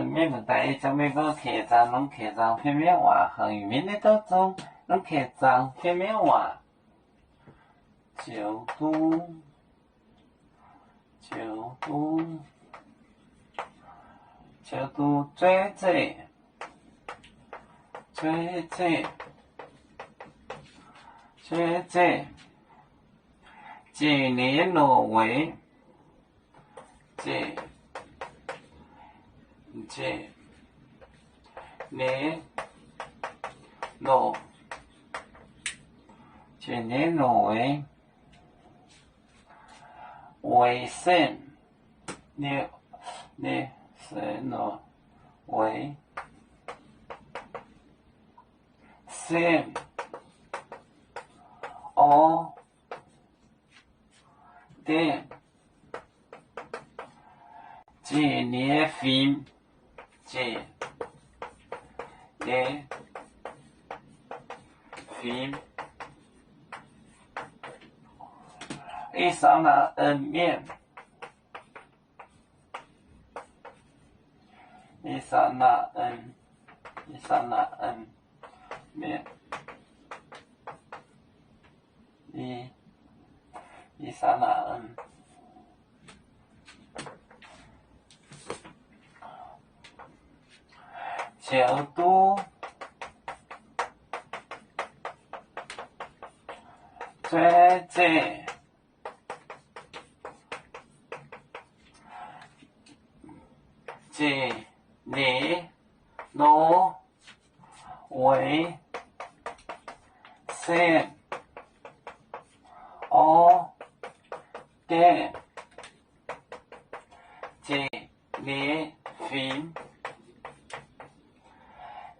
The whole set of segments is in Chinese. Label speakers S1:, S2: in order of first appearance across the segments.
S1: 每个大一将每个课长拢课长片面话，行语面的当中拢课长片面话，就读最几年挪威卫生卫生电几年film一上那面面一上那就读最几年挪威生电几年film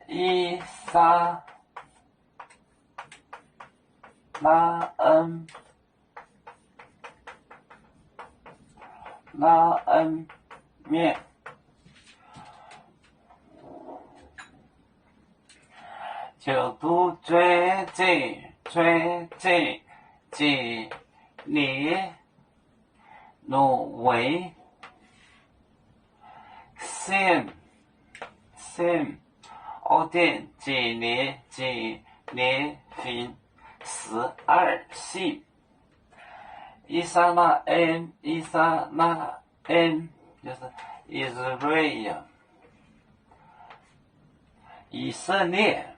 S1: 一三面就读最几年挪威生电几年film12系一上那 N 就是 Israel 以色列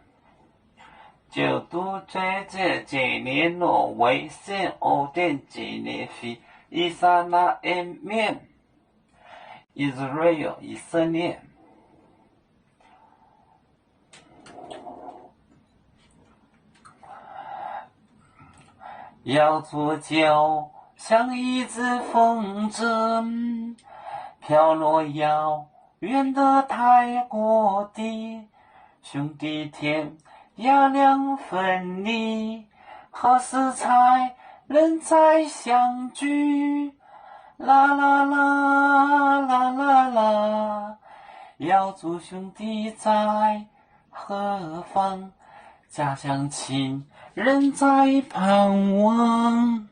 S1: 就读最几年挪威生电几年film一上那 N 面 Israel 以色列要做就像一只风筝飘落遥远的太过地兄弟天涯两分离何时才能再相聚啦啦啦啦啦啦要做兄弟在何方家乡亲人在盼望